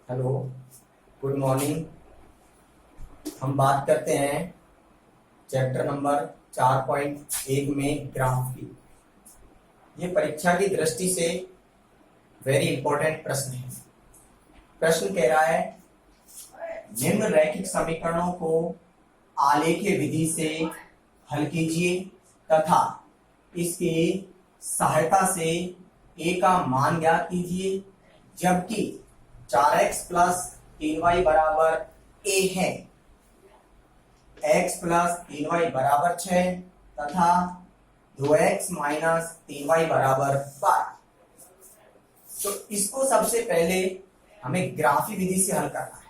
Hello, good morning. हम बात करते हैं चैप्टर नंबर 4.1 में ग्राफ की। ये परीक्षा की दृष्टि से वेरी इंपॉर्टेंट प्रश्न है। प्रश्न कह रहा है निम्न रैखिक समीकरणों को आलेखीय विधि से हल कीजिए तथा इसकी सहायता से a का मान ज्ञात कीजिए, जबकि 4x प्लस 3y बराबर a है, x प्लस 3y बराबर 6 तथा 2x माइनस 3y बराबर 12। तो इसको सबसे पहले हमें ग्राफी विधि से हल करना है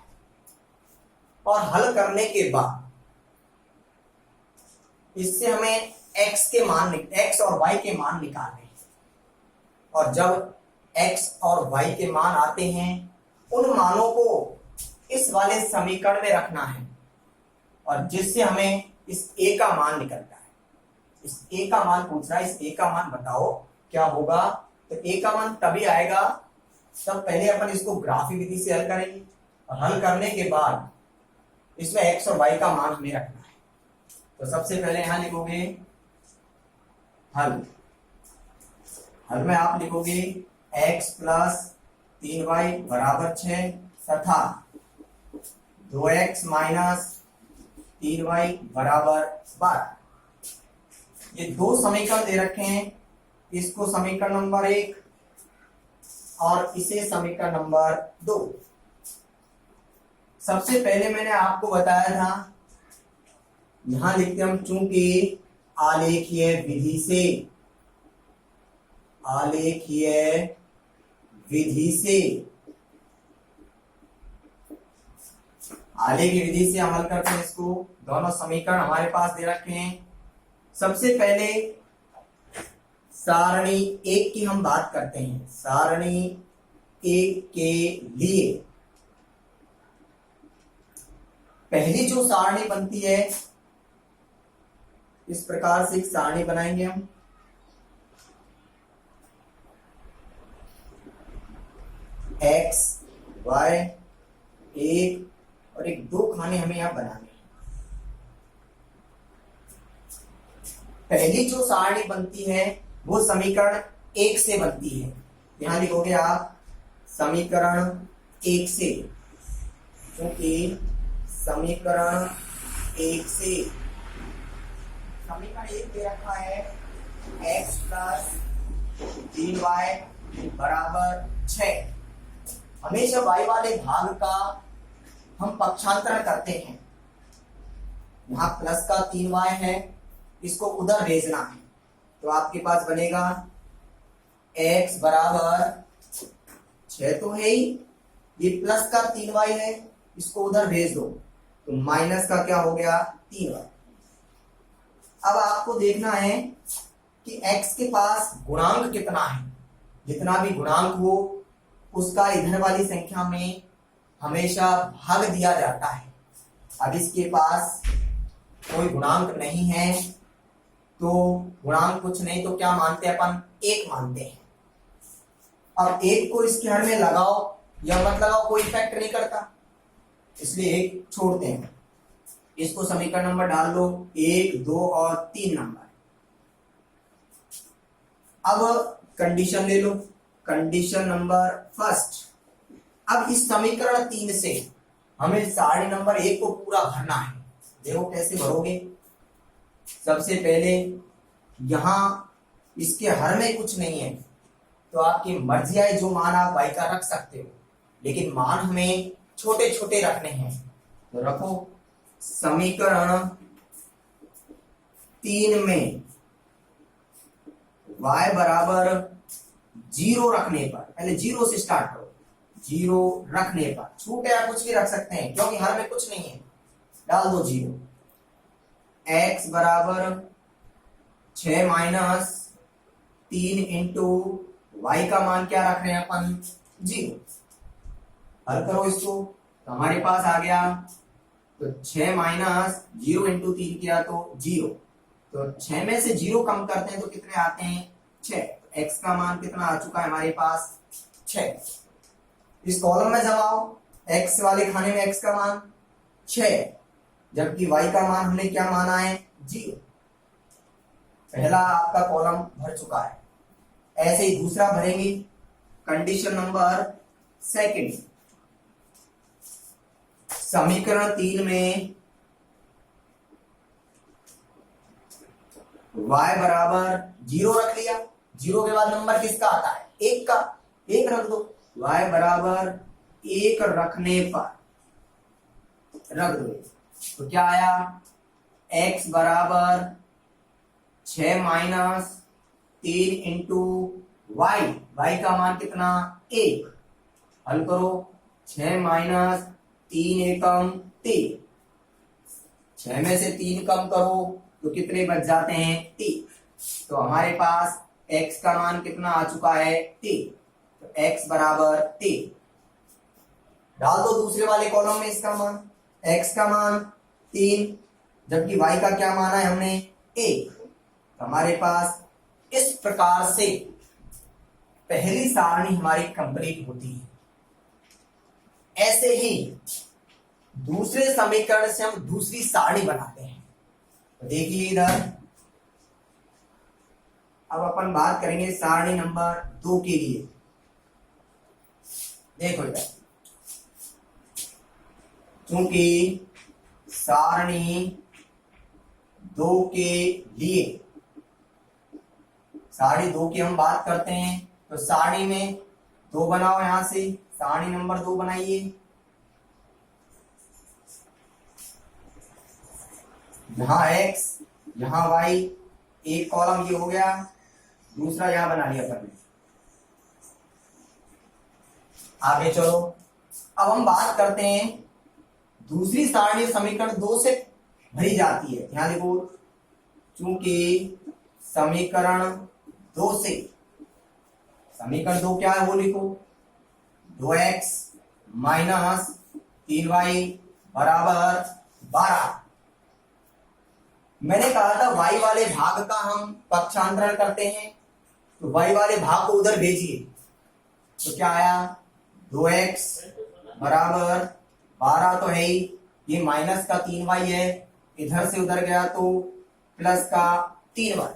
और हल करने के बाद इससे हमें x और y के मान निकालने हैं। और जब x और y के मान आते हैं उन मानों को इस वाले समीकरण में रखना है और जिससे हमें इस a का मान निकलता है। इस a का मान पूछ रहा है, इस a का मान बताओ क्या होगा। तो a का मान तभी आएगा तब पहले अपन इसको ग्राफी विधि से हल करेंगे और हल करने के बाद इसमें x और y का मान हमें रखना है। तो सबसे पहले यहां लिखोगे हल में आप लिखोगे x प्लस 3y बराबर 6 तथा 2x माइनस 3y बराबर 12। ये दो समीकरण दे रखे हैं, इसको समीकरण नंबर 1 और इसे समीकरण नंबर 2। सबसे पहले मैंने आपको बताया था यहां लिखते हम चूंकि आलेखीय विधि से अमल करते हैं। इसको दोनों समीकरण हमारे पास दे रखे हैं। सबसे पहले सारणी 1 की हम बात करते हैं। सारणी 1 के लिए पहली जो सारणी बनती है इस प्रकार से एक सारणी बनाएंगे हम। x, y, 1 और एक 2 खाने हमें यहां बनाने हैं। पहली जो सारणी बनती है वो समीकरण 1 से बनती है। यहां लिखोगे आप समीकरण 1 से, क्योंकि समीकरण 1 से समीकरण 1 दे रखा है x प्लस 3y बराबर 6। हमेशा y वाले भाग का हम पक्षांतरण करते हैं। यहां प्लस का 3y है, इसको उधर भेजना है तो आपके पास बनेगा x बराबर 6 तो है ही, ये प्लस का 3y है, इसको उधर भेज दो तो माइनस का क्या हो गया 3y। अब आपको देखना है कि x के पास गुणांक कितना है। जितना भी गुणांक हो उसका इधर वाली संख्या में हमेशा भाग दिया जाता है। अब इसके पास कोई गुणांक नहीं है तो गुणांक कुछ नहीं तो क्या मानते हैं अपन 1 मानते हैं। अब 1 को इसके हर में लगाओ या मत लगाओ कोई इफेक्ट नहीं करता, इसलिए 1 छोड़ते हैं। इसको समीकरण नंबर डाल दो 1, 2 और 3 नंबर। अब कंडीशन ले लो, कंडीशन नंबर फर्स्ट। अब इस समीकरण 3 से हमें सारणी नंबर 1 को पूरा भरना है। देखो कैसे भरोगे। सबसे पहले यहां इसके हर में कुछ नहीं है तो आपकी मर्जी है, जो मान आप y का रख सकते हो, लेकिन मान हमें छोटे छोटे रखने हैं तो रखो। समीकरण 3 में y बराबर 0 रखने पर, पहले 0 से स्टार्ट करो, 0 रखने पर, छूटे या कुछ भी रख सकते हैं क्योंकि हर में कुछ नहीं है, डाल दो 0। x बराबर 6 माइनस 3 इंटू वाई का मान क्या रख रहे हैं अपन 0। हल करो इसको तो हमारे पास आ गया तो 6 माइनस 0 इंटू 3 किया तो 0। तो 6 में से 0 कम करते हैं तो कितने आते हैं 6। x का मान कितना आ चुका है हमारे पास 6। इस कॉलम में जमाओ x वाले खाने में x का मान 6, जबकि y का मान हमने क्या माना है 0। पहला आपका कॉलम भर चुका है। ऐसे ही दूसरा भरेंगे। कंडीशन नंबर सेकंड, समीकरण 3 में y बराबर 0 रख लिया। 0 के बाद नंबर किसका आता है 1 का, 1 रख दो। y बराबर 1 रखने पर रख दो तो क्या आया, x बराबर 6 माइनस 3 इंटू वाई, वाई का मान कितना 1। हल करो, 6 माइनस 3 एकम 3, 6 में से 3 कम करो तो कितने बच जाते हैं 3। तो हमारे पास x का मान कितना आ चुका है 3। तो x बराबर 3 डाल दो दूसरे वाले कॉलम में। इसका मान x का मान 3, जबकि y का क्या माना है हमने 1। तो हमारे पास इस प्रकार से पहली सारणी हमारी कंप्लीट होती है। ऐसे ही दूसरे समीकरण से हम दूसरी सारणी बनाते हैं। तो देखिए इधर अब अपन बात करेंगे सारणी नंबर 2 के लिए। देखो इधर, क्योंकि सारणी 2 के लिए, सारणी 2 की हम बात करते हैं तो सारणी में 2 बनाओ। यहां से सारणी नंबर 2 बनाइए। यहां x, यहां y, एक कॉलम ये हो गया, दूसरा यहां बना लिया अपन ने। आगे चलो, अब हम बात करते हैं दूसरी सारणी समीकरण 2 से भरी जाती है। ध्यान देखो, चूंकि समीकरण 2 से, समीकरण 2 क्या है वो लिखो, 2x माइनस 3y बराबर 12। मैंने कहा था y वाले भाग का हम पक्षांतरण करते हैं, तो y वाले भाग को उधर भेजिए। तो क्या आया, 2x बराबर 12 तो है ही, ये माइनस का 3y है, इधर से उधर गया तो प्लस का 3y।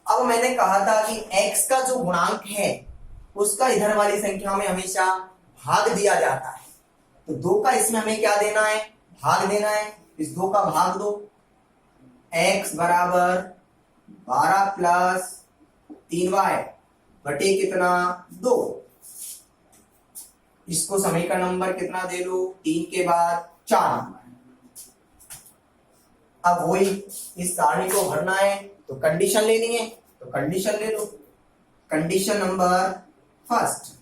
अब मैंने कहा था कि x का जो गुणांक है उसका इधर वाली संख्या में हमेशा भाग दिया जाता है। तो 2 का इसमें हमें क्या देना है, भाग देना है। इस 2 का भाग दो, x बराबर 12 प्लस 3y बटे कितना 2। इसको समीकरण नंबर कितना दे लो, 3 के बाद 4 नंबर। अब वही इस सारणी को भरना है तो कंडीशन लेनी है, तो कंडीशन ले लो। कंडीशन नंबर फर्स्ट,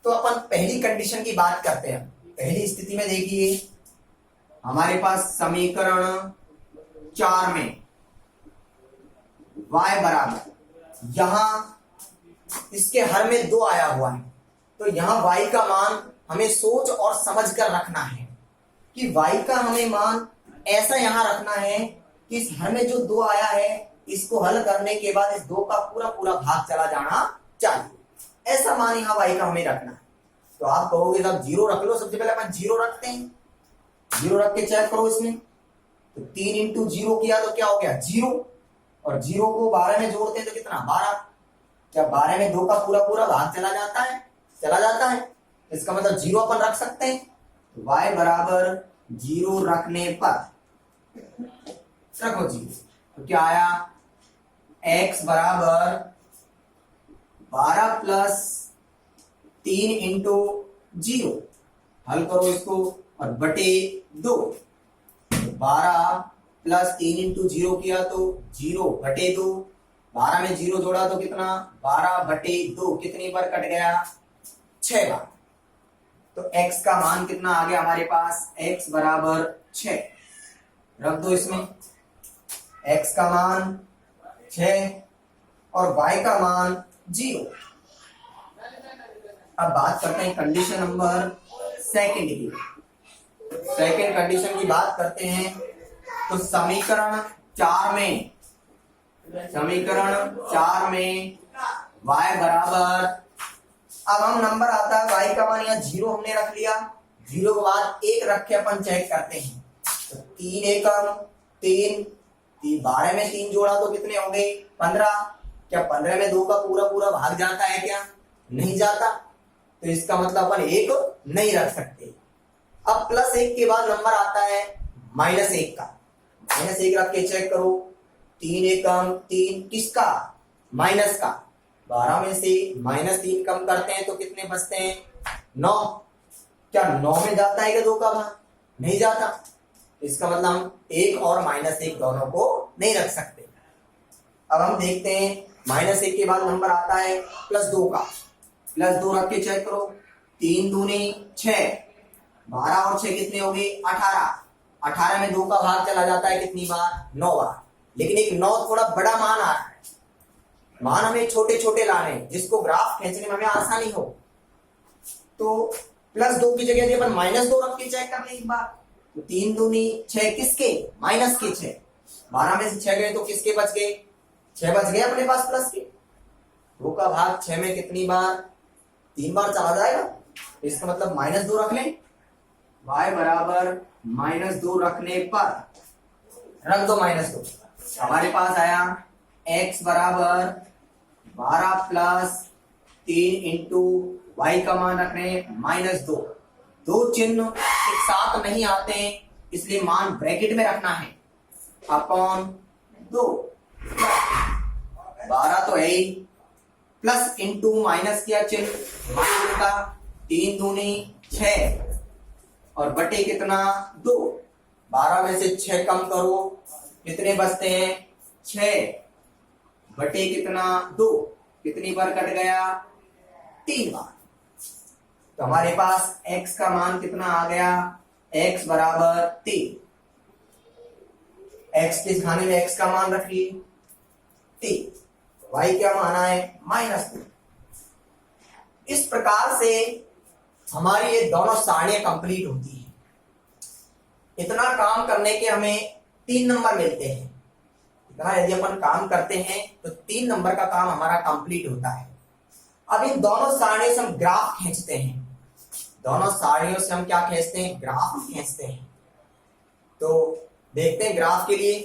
तो अपन पहली कंडीशन की बात करते हैं। पहली स्थिति में देखिए, हमारे पास समीकरण 4 में y बराबर, यहां इसके हर में 2 आया हुआ है, तो यहां y का मान हमें सोच और समझ कर रखना है कि y का हमें मान ऐसा यहां रखना है कि इस हर में जो 2 आया है इसको हल करने के बाद इस 2 का पूरा पूरा भाग चला जाना चाहिए। ऐसा मान यहां y का हमें रखना है। तो आप कहोगे साहब 0 रख लो। सबसे पहले अपन 0 रखते हैं, 0 रख के चेक करो इसमें। तो 3 इंटू 0 किया तो क्या हो गया 0, और 0 को 12 में जोड़ते हैं तो कितना 12। क्या 12 में 2 का पूरा पूरा भाग चला जाता है, चला जाता है। इसका मतलब 0 अपन रख सकते हैं। तो y बराबर 0 रखने पर रखो 0, तो क्या आया, x बराबर 12 प्लस 3 इंटू 0, हल करो इसको, और बटे 2। 12 प्लस 3 इंटू 0 किया तो 0 बटे 2, 12 में 0 जोड़ा तो कितना 12 बटे 2, कितनी बार कट गया 6 बार। तो x का मान कितना आ गया हमारे पास, x बराबर 6 रख दो इसमें। x का मान 6 और y का मान 0। अब बात करते हैं कंडीशन नंबर सेकंड की। सेकंड कंडीशन की बात करते हैं तो समीकरण 4 में y बराबर, अब हम नंबर आता है y का मान, यहाँ 0 हमने रख लिया, 0 के बाद 1 रख के अपन चेक करते हैं। तो 3 एकम 3, 12 में 3 जोड़ा तो कितने हो गए 15। क्या 15 में 2 का पूरा पूरा भाग जाता है क्या? नहीं जाता। तो इसका मतलब अपन 1 नहीं रख सकते। अब +1 के बाद नंबर आता है -1 का। -1 रख के चेक करो, 3 एकम 3, किसका? माइनस का। 12 में से -3 कम करते हैं तो कितने बचते हैं? 9। क्या 9 में जाता है क्या 2 का भाग? नहीं जाता। इसका मतलब हम 1 और -1 दोनों को नहीं रख सकते। अब हम देखते हैं -1 के बाद नंबर आता है +2 का। +2 रख के चेक करो, 3 दूनी 6, 12 और 6 कितने हो गए 18। 18 में 2 का भाग चला जाता है कितनी बार? 9 बार। लेकिन एक 9 थोड़ा बड़ा मान आ रहा है, मान हमें छोटे छोटे लाने हैं जिसको ग्राफ खींचने में हमें आसानी हो। तो +2 की जगह अपन -2 रख के चेक कर ले एक बार। तो 3 दूनी 6, किसके? माइनस के 6। 12 में से 6 गए तो किसके बच गए? 6 बच गए अपने पास प्लस के। 2 का भाग 6 में कितनी बार? 3 बार चला जाएगा। इसका मतलब -2 रख लें। y बराबर -2 रखने पर रख दो -2। हमारे पास आया x बराबर 12 + 3 इंटू y का मान रखने -2। 2 चिन्ह एक साथ नहीं आते इसलिए मान ब्रैकेट में रखना है, अपॉन 2। 12 तो है ही, प्लस इंटू माइनस किया चिन्ह माइनस का, 3 दूनी 6 और बटे कितना 2। 12 में से 6 कम करो, कितने बचते हैं? 6 बटे कितना 2, कितनी बार कट गया? 3 बार। तो हमारे पास x का मान कितना आ गया? x बराबर 3। x के खाने में x का मान रखिए 3। y क्या मान है? -2। इस प्रकार से हमारी ये दोनों सारणियां कंप्लीट होती है। इतना काम करने के हमें 3 नंबर मिलते हैं। इतना यदि अपन काम करते हैं तो 3 नंबर का काम हमारा कंप्लीट होता है। अब इन दोनों सारणियों से हम ग्राफ खींचते हैं। दोनों सारणियों से हम क्या खींचते हैं? ग्राफ खींचते हैं। तो देखते हैं ग्राफ के लिए